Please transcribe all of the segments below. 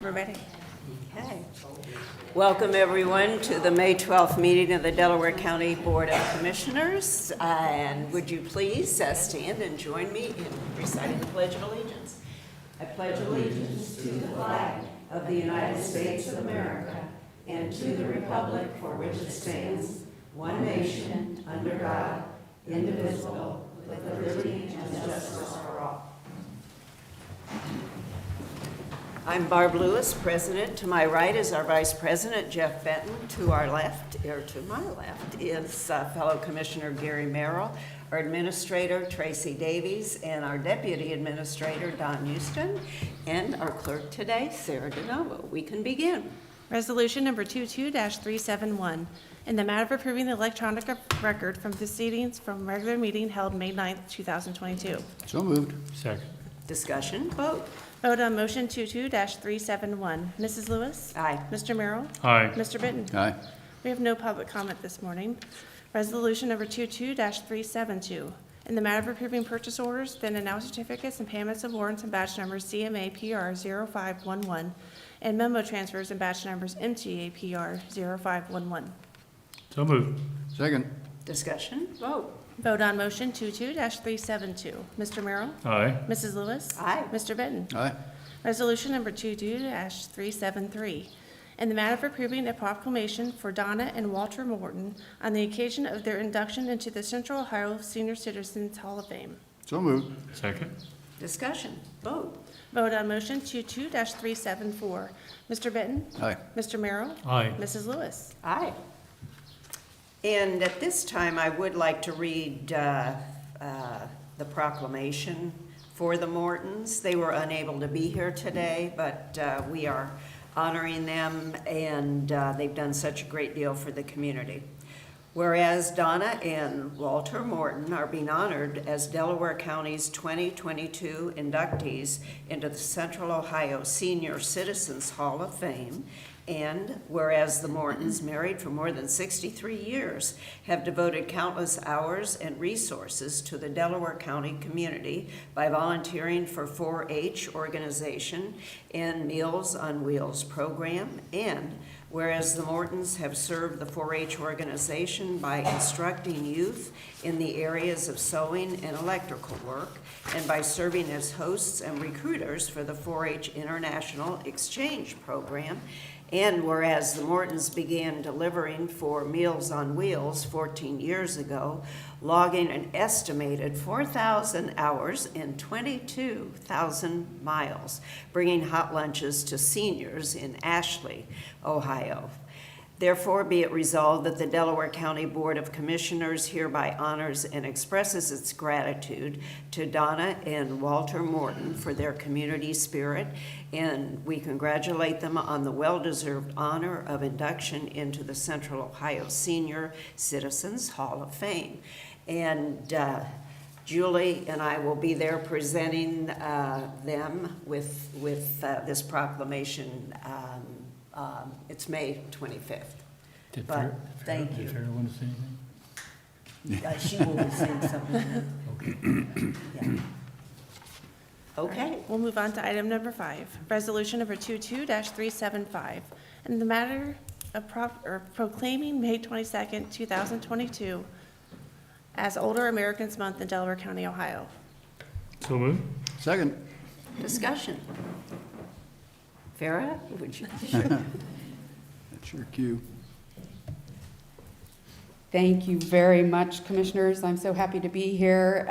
We're ready. Okay. Welcome, everyone, to the May 12th meeting of the Delaware County Board of Commissioners. And would you please stand and join me in reciting the Pledge of Allegiance. I pledge allegiance to the flag of the United States of America and to the republic for which it stands, one nation, under God, indivisible, with liberty and justice for all. I'm Barb Lewis, President. To my right is our Vice President, Jeff Benton. To our left, or to my left, is fellow Commissioner Gary Merrill, our Administrator, Tracy Davies, and our Deputy Administrator, Don Houston, and our clerk today, Sarah DeNovo. We can begin. Resolution number 22-371, in the matter of approving the electronic record from proceedings from regular meeting held May 9th, 2022. So moved. Second. Discussion, vote. Vote on motion 22-371. Mrs. Lewis? Aye. Mr. Merrill? Aye. Mr. Benton? Aye. We have no public comment this morning. Resolution number 22-372, in the matter of approving purchase orders, then and now certificates and payments of warrants and batch numbers CMA PR 0511 and memo transfers and batch numbers MTA PR 0511. So moved. Second. Discussion, vote. Vote on motion 22-372. Mr. Merrill? Aye. Mrs. Lewis? Aye. Mr. Benton? Aye. Resolution number 22-373, in the matter of approving a proclamation for Donna and Walter Morton on the occasion of their induction into the Central Ohio Senior Citizens Hall of Fame. So moved. Second. Discussion, vote. Vote on motion 22-374. Mr. Benton? Aye. Mr. Merrill? Aye. Mrs. Lewis? Aye. And at this time, I would like to read the proclamation for the Mortons. They were unable to be here today, but we are honoring them, and they've done such a great deal for the community. Whereas Donna and Walter Morton are being honored as Delaware County's 2022 inductees into the Central Ohio Senior Citizens Hall of Fame, and whereas the Mortons, married for more than 63 years, have devoted countless hours and resources to the Delaware County community by volunteering for 4-H organization and Meals on Wheels program, and whereas the Mortons have served the 4-H organization by instructing youth in the areas of sewing and electrical work, and by serving as hosts and recruiters for the 4-H International Exchange Program, and whereas the Mortons began delivering for Meals on Wheels 14 years ago, logging an estimated 4,000 hours and 22,000 miles, bringing hot lunches to seniors in Ashley, Ohio. Therefore, be it resolved that the Delaware County Board of Commissioners hereby honors and expresses its gratitude to Donna and Walter Morton for their community spirit, and we congratulate them on the well-deserved honor of induction into the Central Ohio Senior Citizens Hall of Fame. And Julie and I will be there presenting them with this proclamation. It's May 25th. But thank you. Did Farrah want to say anything? She will be saying something. Yeah. Okay. We'll move on to item number 5, resolution number 22-375, in the matter of proclaiming May 22nd, 2022 as Older Americans Month in Delaware County, Ohio. So moved. Second. Discussion. Farrah, would you? That's your cue. Thank you very much, Commissioners. I'm so happy to be here.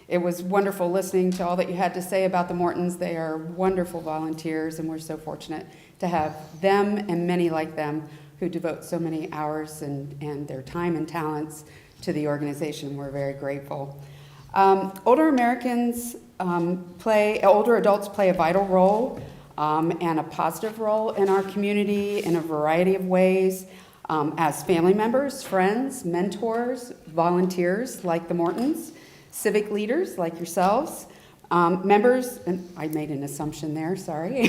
It was wonderful listening to all that you had to say about the Mortons. They are wonderful volunteers, and we're so fortunate to have them and many like them who devote so many hours and their time and talents to the organization. We're very grateful. Older adults play a vital role and a positive role in our community in a variety of ways, as family members, friends, mentors, volunteers like the Mortons, civic leaders like yourselves, members, and I made an assumption there, sorry,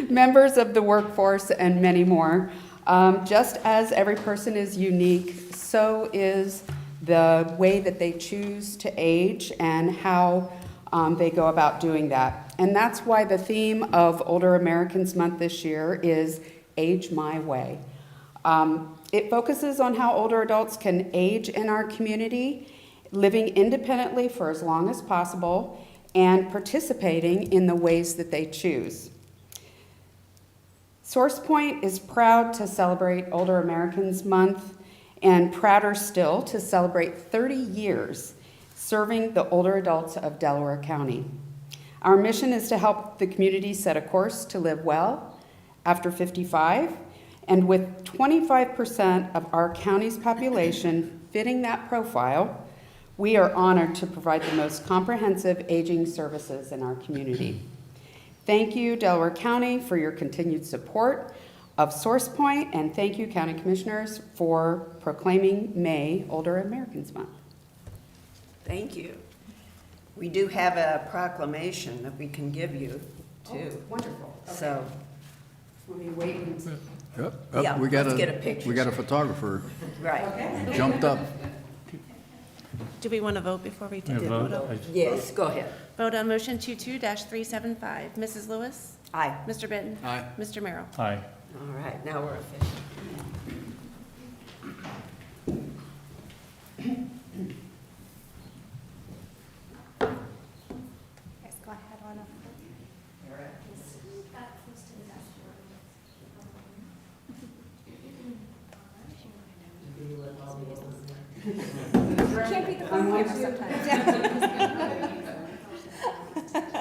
members of the workforce, and many more. Just as every person is unique, so is the way that they choose to age and how they go about doing that. And that's why the theme of Older Americans Month this year is Age My Way. It focuses on how older adults can age in our community, living independently for as long as possible, and participating in the ways that they choose. SourcePoint is proud to celebrate Older Americans Month, and prouder still to celebrate 30 years serving the older adults of Delaware County. Our mission is to help the community set a course to live well after 55, and with 25% of our county's population fitting that profile, we are honored to provide the most comprehensive aging services in our community. Thank you, Delaware County, for your continued support of SourcePoint, and thank you, County Commissioners, for proclaiming May Older Americans Month. Thank you. We do have a proclamation that we can give you, too. Oh, wonderful. Okay. So, Let me wait and Yep, Yeah, we got let's get a picture. We got a photographer. right. Jumped up. Do we want to vote before we take the Vote. vote? Yes, go ahead. Vote on motion 22-375. Mrs. Lewis? Aye. Mr. Benton? Aye. Mr. Merrill? Aye. All right, now we're official. Yes, go ahead on up. Can't beat the phone camera sometimes. All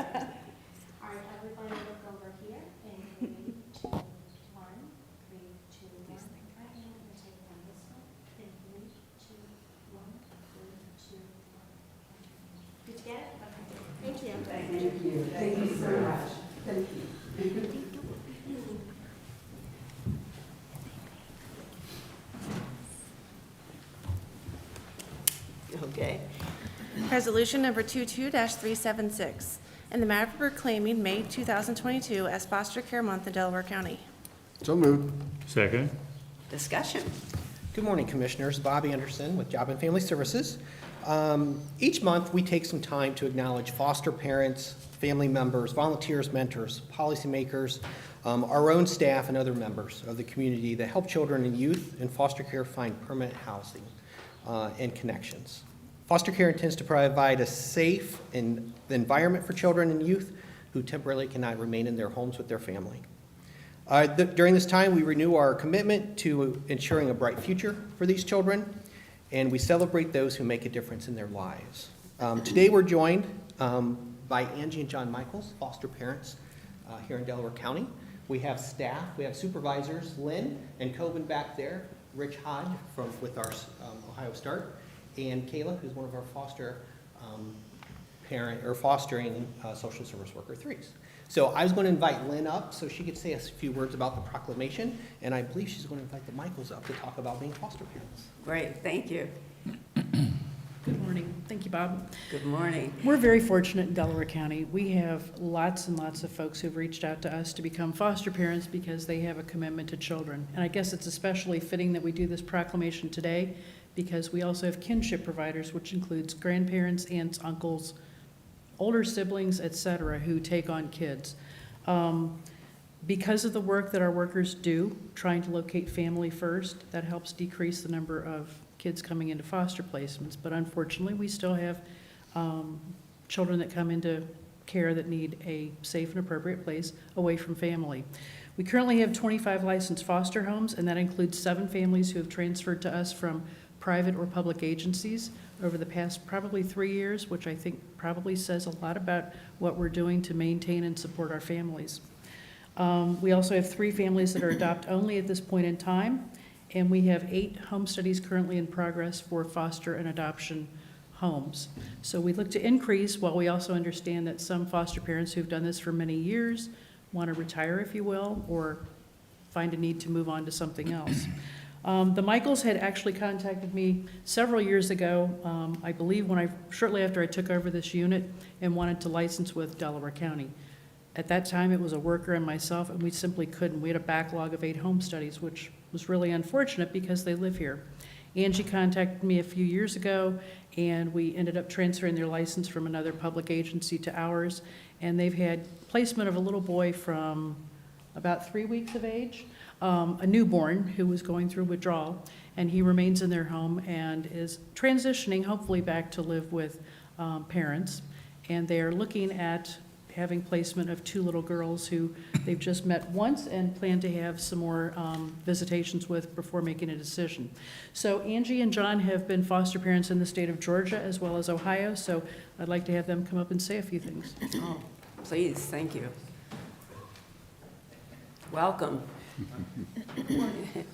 right, everybody look over here, and 3, 2, 1, 3, 2, 1. Right hand, and take down this one, and 3, 2, 1, 3, 2, 1. Did you get it? Okay. Thank you. thank you. Thank you so much. Thank you. Okay. Resolution number 22-376, in the matter of proclaiming May 2022 as Foster Care Month in Delaware County. So moved. Second. Discussion. Good morning, Commissioners. Bobby Anderson with Job and Family Services. Each month, we take some time to acknowledge foster parents, family members, volunteers, mentors, policymakers, our own staff, and other members of the community that help children and youth in foster care find permanent housing and connections. Foster care intends to provide a safe environment for children and youth who temporarily cannot remain in their homes with their family. During this time, we renew our commitment to ensuring a bright future for these children, and we celebrate those who make a difference in their lives. Today, we're joined by Angie and John Michaels, foster parents here in Delaware County. We have staff, we have supervisors, Lynn and Coben back there, Rich Hodge with our Ohio Start, and Kayla, who's one of our foster parent or fostering social service worker 3s. So I was going to invite Lynn up so she could say a few words about the proclamation, and I believe she's going to invite the Michaels up to talk about being foster parents. Great, thank you. Good morning. Thank you, Bob. Good morning. We're very fortunate in Delaware County. We have lots and lots of folks who've reached out to us to become foster parents because they have a commitment to children. And I guess it's especially fitting that we do this proclamation today because we also have kinship providers, which includes grandparents, aunts, uncles, older siblings, et cetera, who take on kids. Because of the work that our workers do, trying to locate family first, that helps decrease the number of kids coming into foster placements. But unfortunately, we still have children that come into care that need a safe and appropriate place away from family. We currently have 25 licensed foster homes, and that includes 7 families who have transferred to us from private or public agencies over the past probably 3 years, which I think probably says a lot about what we're doing to maintain and support our families. We also have 3 families that are adopt-only at this point in time, and we have 8 home studies currently in progress for foster and adoption homes. So we look to increase, while we also understand that some foster parents who've done this for many years want to retire, if you will, or find a need to move on to something else. The Michaels had actually contacted me several years ago, I believe shortly after I took over this unit, and wanted to license with Delaware County. At that time, it was a worker and myself, and we simply couldn't. We had a backlog of 8 home studies, which was really unfortunate because they live here. Angie contacted me a few years ago, and we ended up transferring their license from another public agency to ours. And they've had placement of a little boy from about 3 weeks of age, a newborn who was going through withdrawal, and he remains in their home and is transitioning hopefully back to live with parents. And they are looking at having placement of 2 little girls who they've just met once and plan to have some more visitations with before making a decision. So Angie and John have been foster parents in the state of Georgia as well as Ohio, so I'd like to have them come up and say a few things. Oh, please, thank you. Welcome. Good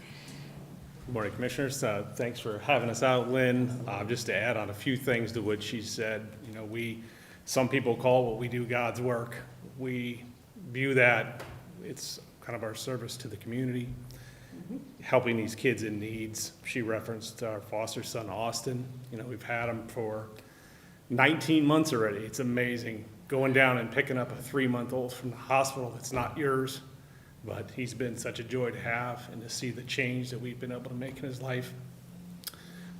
morning, Commissioners. Thanks for having us out, Lynn. Just to add on a few things to what she said, you know, some people call what we do God's work. We view that it's kind of our service to the community, helping these kids in needs. She referenced our foster son, Austin. You know, we've had him for 19 months already. It's amazing going down and picking up a 3-month-old from the hospital that's not yours. But he's been such a joy to have and to see the change that we've been able to make in his life.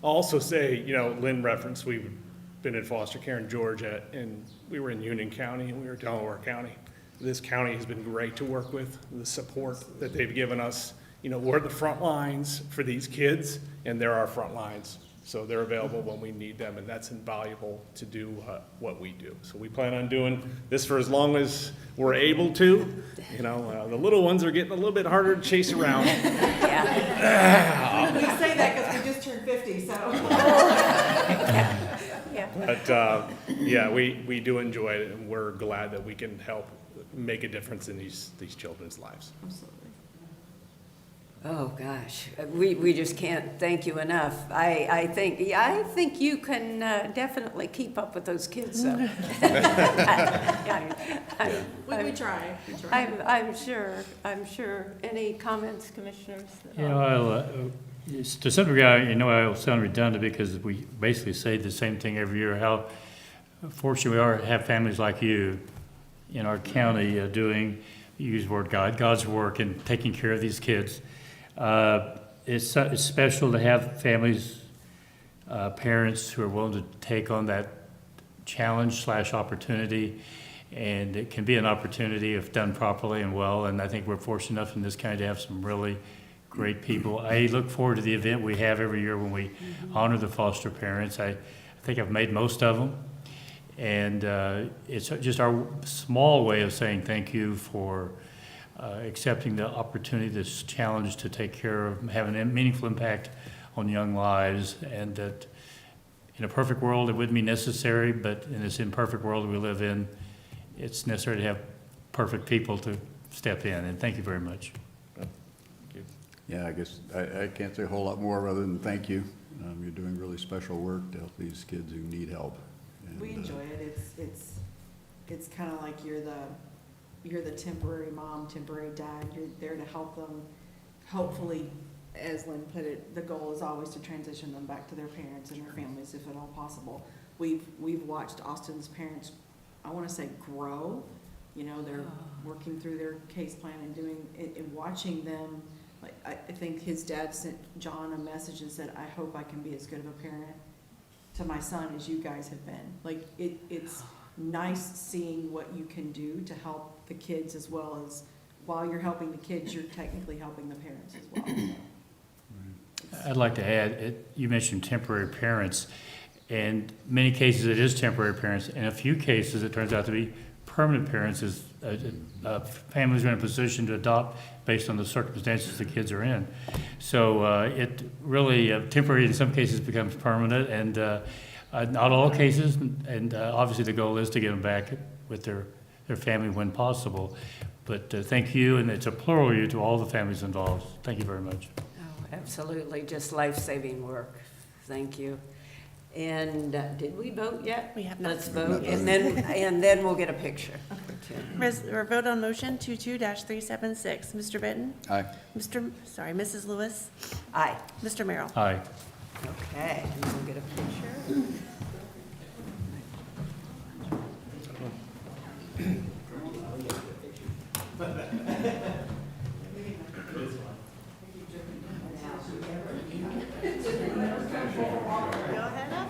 I'll also say, you know, Lynn referenced we've been in foster care in Georgia, and we were in Union County and we were Delaware County. This county has been great to work with, the support that they've given us. You know, we're the front lines for these kids, and they're our front lines. So they're available when we need them, and that's invaluable to do what we do. So we plan on doing this for as long as we're able to. You know, the little ones are getting a little bit harder to chase around. Yeah. We say that because we just turned 50, so. But, yeah, we do enjoy it, and we're glad that we can help make a difference in these children's lives. Oh, gosh, we just can't thank you enough. I think you can definitely keep up with those kids, so. We try. I'm sure. Any comments, Commissioners? You know, to some degree, I'll sound redundant because we basically say the same thing every year, how fortunate we are to have families like you in our county doing, you use the word God's work and taking care of these kids. It's special to have families, parents who are willing to take on that challenge / opportunity, and it can be an opportunity if done properly and well, and I think we're fortunate enough in this county to have some really great people. I look forward to the event we have every year when we honor the foster parents. I think I've made most of them, and it's just our small way of saying thank you for accepting the opportunity, this challenge to take care of, having a meaningful impact on young lives, and that in a perfect world it wouldn't be necessary, but in this imperfect world we live in, it's necessary to have perfect people to step in, and thank you very much. Yeah, I guess I can't say a whole lot more other than thank you. You're doing really special work to help these kids who need help. And, We enjoy it. It's kind of like you're the temporary mom, temporary dad. You're there to help them. Hopefully, as Lynn put it, the goal is always to transition them back to their parents and their families if at all possible. We've watched Austin's parents, I want to say, grow. You know, they're working through their case plan and watching them. Like, I think his dad sent John a message and said, I hope I can be as good of a parent to my son as you guys have been. Like, it's nice seeing what you can do to help the kids, as well as while you're helping the kids, you're technically helping the parents as well. I'd like to add, you mentioned temporary parents. In many cases, it is temporary parents. In a few cases, it turns out to be permanent parents, as families are in a position to adopt based on the circumstances the kids are in. So it really, temporary in some cases becomes permanent, and not all cases, and obviously the goal is to get them back with their family when possible. But thank you, and it's a plural you to all the families involved. Thank you very much. Oh, absolutely, just life-saving work. Thank you. And did we vote yet? We have not. Let's vote, and then we'll get a picture. Or vote on motion 22-376. Mr. Benton? Aye. Mrs. Lewis? Aye. Mr. Merrill? Aye. Okay, and we'll get a picture. Go ahead, up.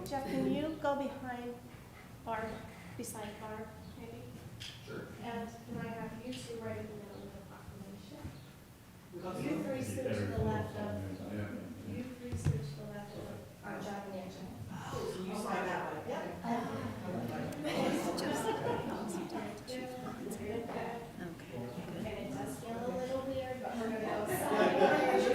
Jeff, can you go behind Barb, beside Barb, maybe? Sure. And can I have you two right in the middle of the proclamation? You three switch to the left of, you three switch to the left of our job and action. You slide that way. Yep. And it does feel a little weird, but we're gonna go sideways.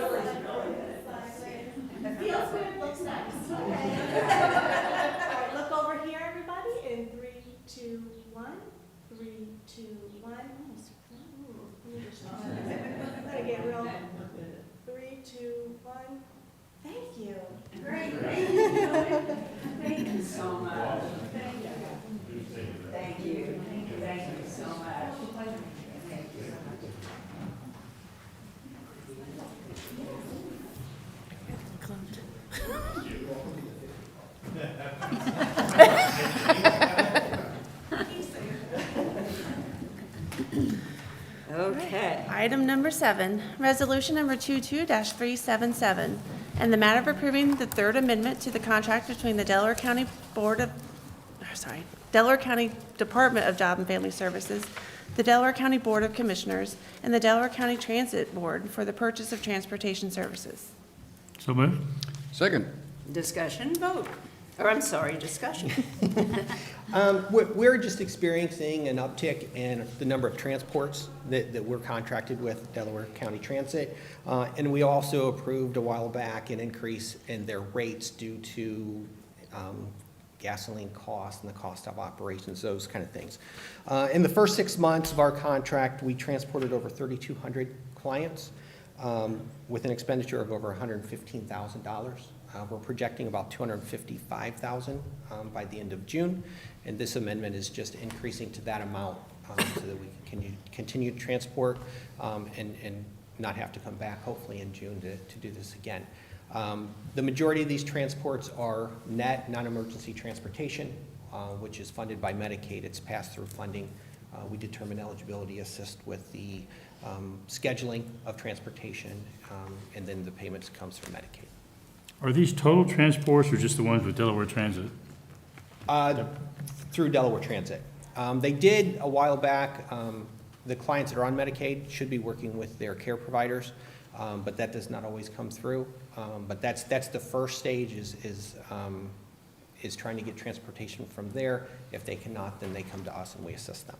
It feels good, looks nice. Okay. All right, look over here, everybody, in 3, 2, 1. 3, 2, 1. Ooh, I'm gonna get real. 3, 2, 1. Thank you. Great. Thank you so much. Thank you. Thank you. Thank you so much. Thank you so much. Okay. Item number 7, resolution number 22-377, and the matter of approving the third amendment to the contract between the Delaware County Delaware County Department of Job and Family Services, the Delaware County Board of Commissioners, and the Delaware County Transit Board for the purchase of transportation services. So moved. Second. Discussion, vote. Or I'm sorry, discussion. We're just experiencing an uptick in the number of transports that we're contracted with Delaware County Transit. And we also approved a while back an increase in their rates due to gasoline costs and the cost of operations, those kind of things. In the first 6 months of our contract, we transported over 3,200 clients with an expenditure of over $115,000. We're projecting about $255,000 by the end of June, and this amendment is just increasing to that amount so that we can continue to transport and not have to come back, hopefully in June, to do this again. The majority of these transports are net, non-emergency transportation, which is funded by Medicaid. It's pass-through funding. We determine eligibility, assist with the scheduling of transportation, and then the payments comes from Medicaid. Are these total transports or just the ones with Delaware Transit? Through Delaware Transit. They did a while back, the clients that are on Medicaid should be working with their care providers, but that does not always come through. But that's the first stage is trying to get transportation from there. If they cannot, then they come to us and we assist them.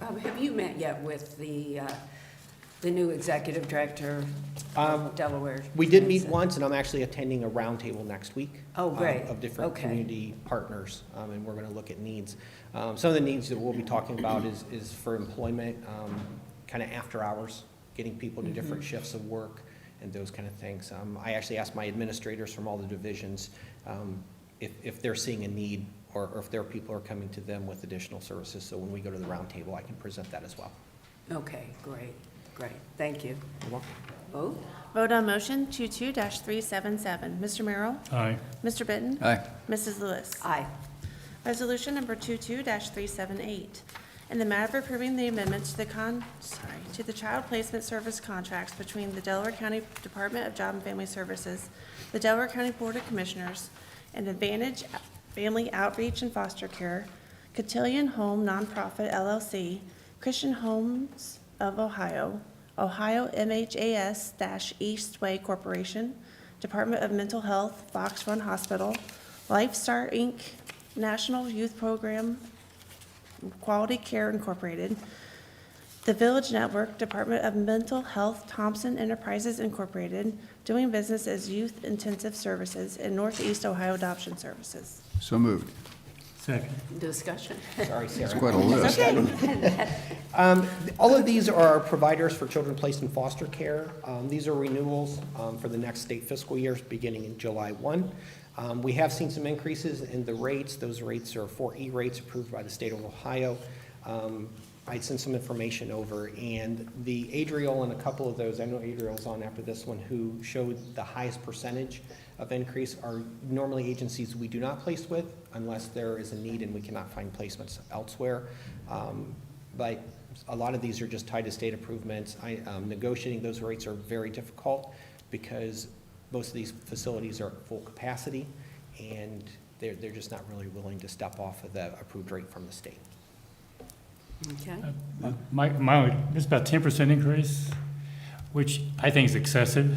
Have you met yet with the new executive director of Delaware? We did meet once, and I'm actually attending a roundtable next week. Oh, great. Of different Okay. community partners, and we're going to look at needs. Some of the needs that we'll be talking about is for employment, kind of after hours, getting people to different shifts of work and those kind of things. I actually asked my administrators from all the divisions if they're seeing a need or if their people are coming to them with additional services. So when we go to the roundtable, I can present that as well. Okay, great, great. Thank you. You're welcome. Vote? Vote on motion 22-377. Mr. Merrill? Aye. Mr. Benton? Aye. Mrs. Lewis? Aye. Resolution number 22-378, and the matter of approving the amendment to the child placement service contracts between the Delaware County Department of Job and Family Services, the Delaware County Board of Commissioners, and Advantage Family Outreach and Foster Care, Cotillion Home Nonprofit LLC, Christian Homes of Ohio, Ohio MHAS-Eastway Corporation, Department of Mental Health, Fox Run Hospital, LifeStar Inc., National Youth Program, Quality Care Incorporated, The Village Network, Department of Mental Health, Thompson Enterprises Incorporated, doing business as Youth Intensive Services, and Northeast Ohio Adoption Services. So moved. Second. Discussion. Sorry, Sarah. That's quite a list. All of these are providers for children placed in foster care. These are renewals for the next state fiscal year, beginning in July 1. We have seen some increases in the rates. Those rates are 4E rates approved by the state of Ohio. I sent some information over, and the Adriel and a couple of those, I know Adriel's on after this one, who showed the highest percentage of increase are normally agencies we do not place with unless there is a need and we cannot find placements elsewhere. But a lot of these are just tied to state improvements. Negotiating those rates are very difficult, because most of these facilities are at full capacity, and they're just not really willing to step off of the approved rate from the state. Okay. It's about 10% increase, which I think is excessive.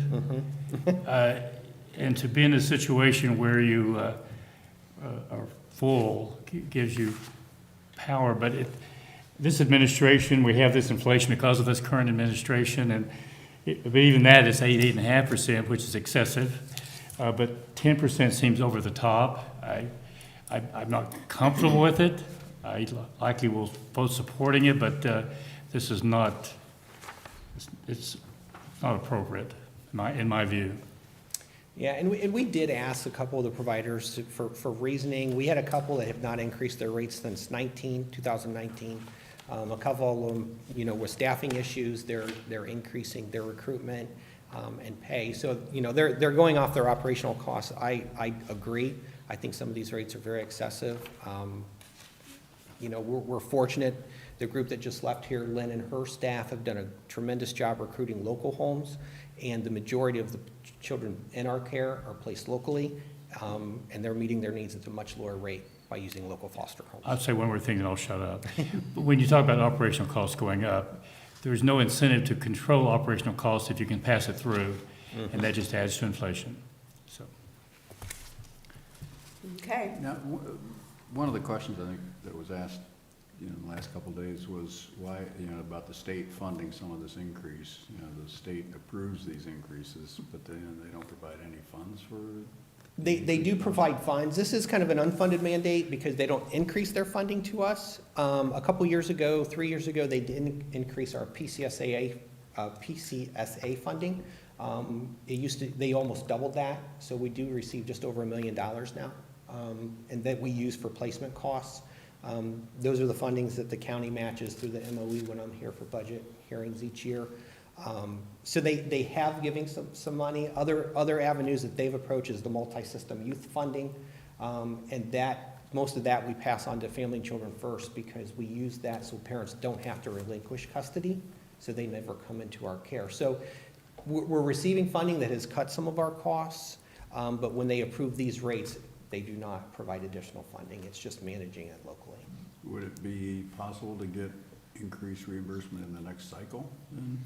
And to be in a situation where you are full gives you power, but this administration, we have this inflation because of this current administration, and but even that is 8.5%, which is excessive. But 10% seems over the top. I'm not comfortable with it. I likely will vote supporting it, but this is not, it's not appropriate in my view. Yeah, and we did ask a couple of the providers for reasoning. We had a couple that have not increased their rates since 2019. A couple of them, you know, with staffing issues, they're increasing their recruitment and pay. So, you know, they're going off their operational costs. I agree. I think some of these rates are very excessive. You know, we're fortunate. The group that just left here, Lynn and her staff, have done a tremendous job recruiting local homes, and the majority of the children in our care are placed locally, and they're meeting their needs at a much lower rate by using local foster homes. I'll say one more thing and I'll shut up. But when you talk about operational costs going up, there's no incentive to control operational costs if you can pass it through, and that just adds to inflation. So. Okay. Now, one of the questions I think that was asked, you know, in the last couple of days was why, you know, about the state funding some of this increase. You know, the state approves these increases, but then they don't provide any funds for. They do provide funds. This is kind of an unfunded mandate because they don't increase their funding to us. A couple years ago, 3 years ago, they did increase our PCSA funding. They almost doubled that, so we do receive just over $1 million now, and that we use for placement costs. Those are the fundings that the county matches through the MOE when I'm here for budget hearings each year. So they have given some money. Other avenues that they've approached is the multi-system youth funding, and most of that we pass on to Family and Children First because we use that so parents don't have to relinquish custody, so they never come into our care. So we're receiving funding that has cut some of our costs, but when they approve these rates, they do not provide additional funding. It's just managing it locally. Would it be possible to get increased reimbursement in the next cycle then?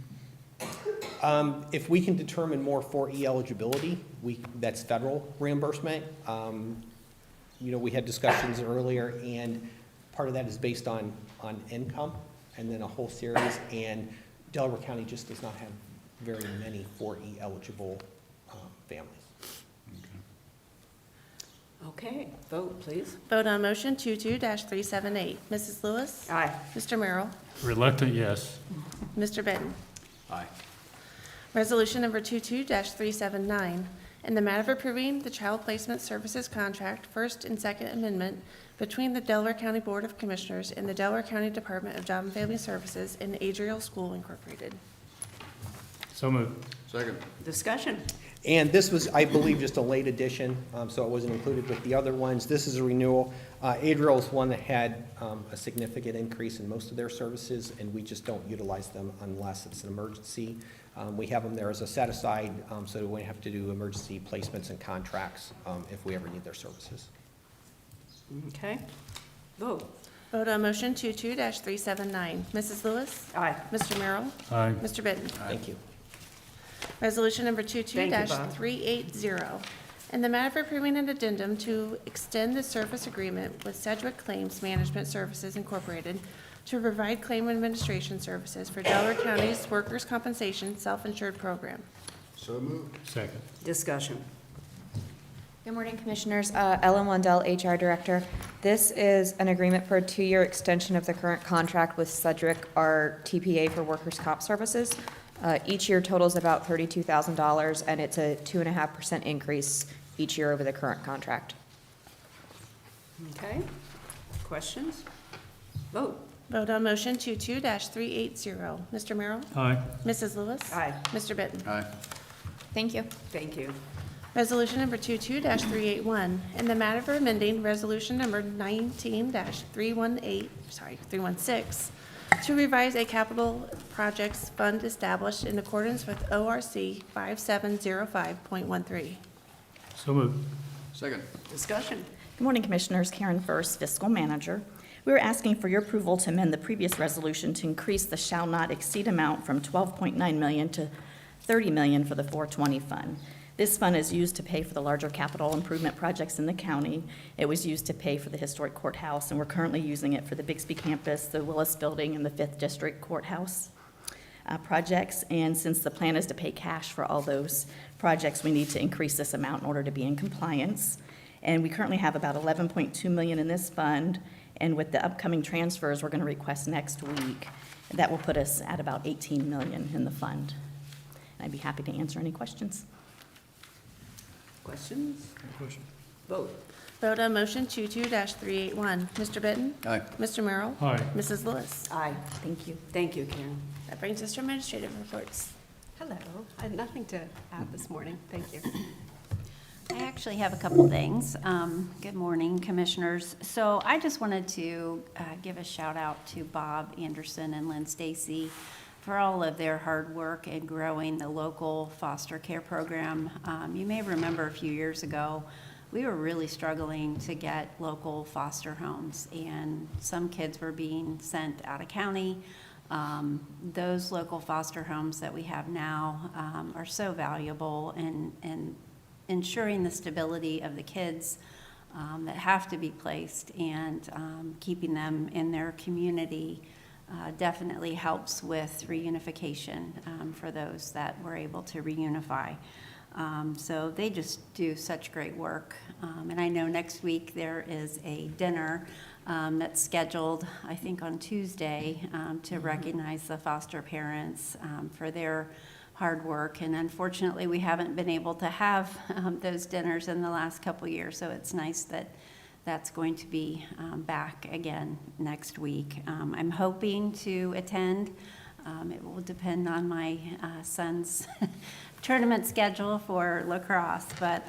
If we can determine more 4E eligibility, that's federal reimbursement. You know, we had discussions earlier, and part of that is based on income, and then a whole series, and Delaware County just does not have very many 4E eligible families. Okay, vote, please. Vote on motion 22-378. Mrs. Lewis? Aye. Mr. Merrill? Reluctant, yes. Mr. Benton? Aye. Resolution number 22-379, in the matter of approving the Child Placement Services Contract, First and Second Amendment, between the Delaware County Board of Commissioners and the Delaware County Department of Job and Family Services and Adriel School Incorporated. So moved. Second. Discussion. And this was, I believe, just a late addition, so it wasn't included with the other ones. This is a renewal. Adriel is one that had a significant increase in most of their services, and we just don't utilize them unless it's an emergency. We have them there as a set-aside, so we won't have to do emergency placements and contracts if we ever need their services. Okay, vote. Vote on motion 22-379. Mrs. Lewis? Aye. Mr. Merrill? Aye. Mr. Benton? Thank you. Resolution number Thank you, Bob. 22-380, in the matter of approving an addendum to extend the service agreement with Cedric Claims Management Services Incorporated to provide claim administration services for Delaware County's Workers' Compensation Self-Insured Program. So moved. Second. Discussion. Good morning, Commissioners. Ellen Wandell, HR Director. This is an agreement for a 2-year extension of the current contract with Cedric, our TPA for workers' comp services. Each year totals about $32,000, and it's a 2.5% increase each year over the current contract. Okay, questions? Vote. Vote on motion 22-380. Mr. Merrill? Aye. Mrs. Lewis? Aye. Mr. Benton? Aye. Thank you. Thank you. Resolution number 22-381, in the matter of amending resolution number 316, to revise a capital projects fund established in accordance with ORC 5705.13. So moved. Second. Discussion. Good morning, Commissioners. Karen First, Fiscal Manager. We are asking for your approval to amend the previous resolution to increase the shall not exceed amount from $12.9 million to $30 million for the 420 fund. This fund is used to pay for the larger capital improvement projects in the county. It was used to pay for the historic courthouse, and we're currently using it for the Bixby campus, the Willis Building, and the 5th District Courthouse projects. And since the plan is to pay cash for all those projects, we need to increase this amount in order to be in compliance. And we currently have about $11.2 million in this fund, and with the upcoming transfers we're going to request next week, that will put us at about $18 million in the fund. And I'd be happy to answer any questions. Questions? Vote. Vote on motion 22-381. Mr. Benton? Aye. Mr. Merrill? Aye. Mrs. Lewis? Aye. Thank you. Thank you, Karen. That brings us to administrative reports. Hello. I had nothing to add this morning. Thank you. I actually have a couple things. Good morning, Commissioners. So I just wanted to give a shout out to Bob Anderson and Lynn Stacy for all of their hard work in growing the local foster care program. You may remember a few years ago, we were really struggling to get local foster homes, and some kids were being sent out of county. Those local foster homes that we have now are so valuable in ensuring the stability of the kids that have to be placed, and keeping them in their community definitely helps with reunification for those that we're able to reunify. So they just do such great work. And I know next week there is a dinner that's scheduled, I think, on Tuesday to recognize the foster parents for their hard work. And unfortunately, we haven't been able to have those dinners in the last couple years, so it's nice that that's going to be back again next week. I'm hoping to attend. It will depend on my son's tournament schedule for lacrosse, but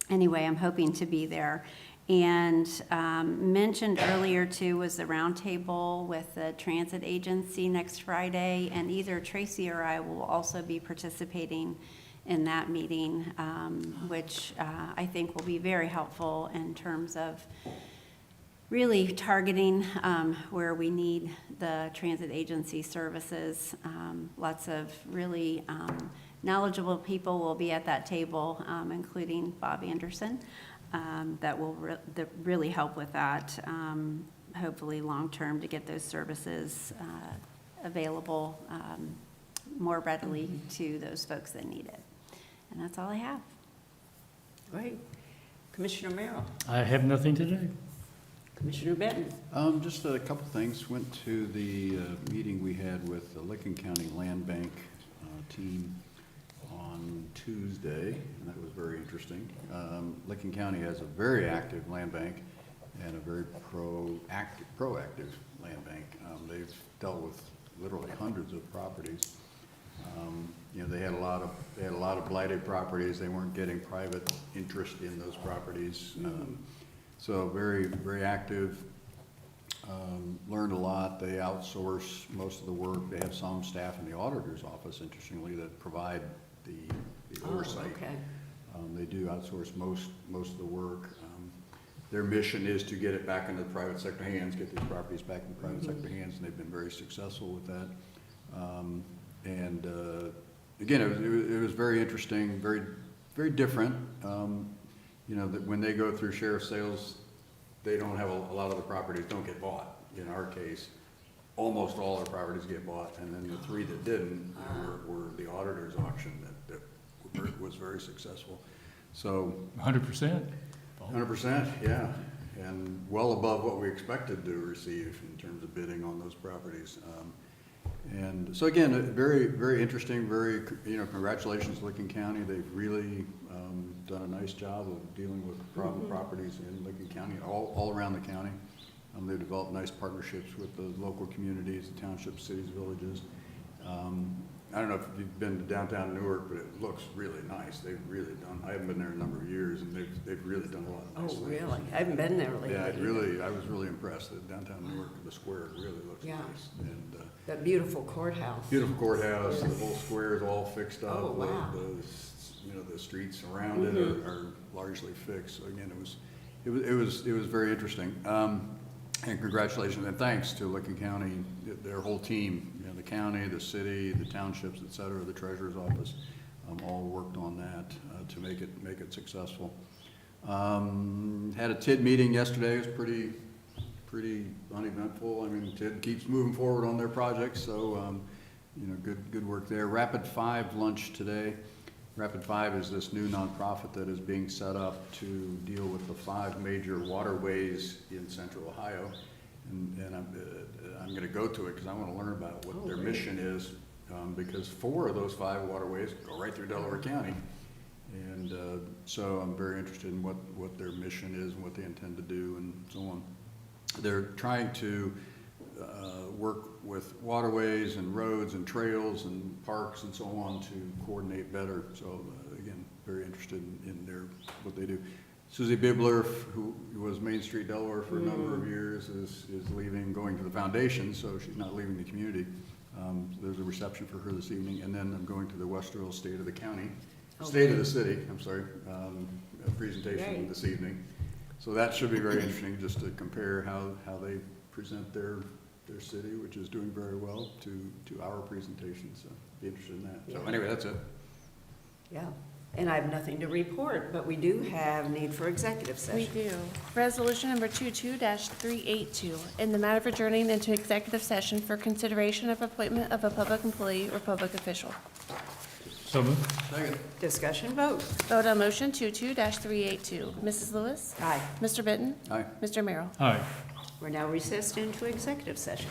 anyway, I'm hoping to be there. And mentioned earlier too was the roundtable with the transit agency next Friday, and either Tracy or I will also be participating in that meeting, which I think will be very helpful in terms of really targeting where we need the transit agency services. Lots of really knowledgeable people will be at that table, including Bob Anderson. That will really help with that, hopefully long-term, to get those services available more readily to those folks that need it. And that's all I have. Great. Commissioner Merrill. I have nothing today. Commissioner Benton. Just a couple things. Went to the meeting we had with the Licking County Land Bank team on Tuesday, and that was very interesting. Licking County has a very active land bank and a very proactive land bank. They've dealt with literally hundreds of properties. You know, they had a lot of blighted properties. They weren't getting private interest in those properties. So very, very active. Learned a lot. They outsource most of the work. They have some staff in the auditor's office, interestingly, that provide the oversight. Okay. They do outsource most of the work. Their mission is to get it back into the private sector hands, get these properties back in the private sector hands, and they've been very successful with that. Again, it was very interesting, very, very different. You know, that when they go through sheriff sales, they don't have a lot of the properties don't get bought. In our case, almost all our properties get bought, and then the three that didn't were the auditor's auction that was very successful. So 100%? 100%, yeah, and well above what we expected to receive in terms of bidding on those properties. And so again, very, very interesting, very, you know, congratulations Licking County. They've really done a nice job of dealing with problem properties in Licking County, all around the county. They've developed nice partnerships with the local communities, the townships, cities, villages. don't know if you've been to downtown Newark, but it looks really nice. They've really done, I haven't been there a number of years, and they've really done a lot of nice Oh, things. really? I haven't been there lately. Yeah, either. I was really impressed that downtown Newark, the square really looks Yeah. nice. And That beautiful courthouse. beautiful courthouse, the whole square is all fixed up. Oh, wow. You know, the streets around it are largely fixed. So again, it was very interesting. And congratulations and thanks to Licking County, their whole team, you know, the county, the city, the townships, et cetera, the treasurer's office, all worked on that to make it successful. Had a TID meeting yesterday. It was pretty uneventful. I mean, TID keeps moving forward on their projects, so you know, good work there. Rapid 5 lunch today. Rapid 5 is this new nonprofit that is being set up to deal with the 5 major waterways in central Ohio. And I'm going to go to it because I want to learn about what their mission is, because 4 of those 5 waterways go right through Delaware County. And so I'm very interested in what their mission is and what they intend to do and so on. They're trying to work with waterways and roads and trails and parks and so on to coordinate better. So again, very interested in what they do. Susie Bibler, who was Main Street Delaware for a number of years, is leaving, going to the foundation, so she's not leaving the community. There's a reception for her this evening, and then I'm going to the Westerville State of the County, State of the City, I'm sorry, a presentation this evening. So that should be very interesting, just to compare how they present their city, which is doing very well, to our presentation, so be interested in that. So anyway, that's it. Yeah, and I have nothing to report, but we do have need for executive We session. do. Resolution number 22-382, in the matter of adjourning into executive session for consideration of appointment of a public employee or public official. So moved. Second. Discussion vote. Vote on motion 22-382. Mrs. Lewis? Aye. Mr. Benton? Aye. Mr. Merrill? Aye. We're now recessed into executive session.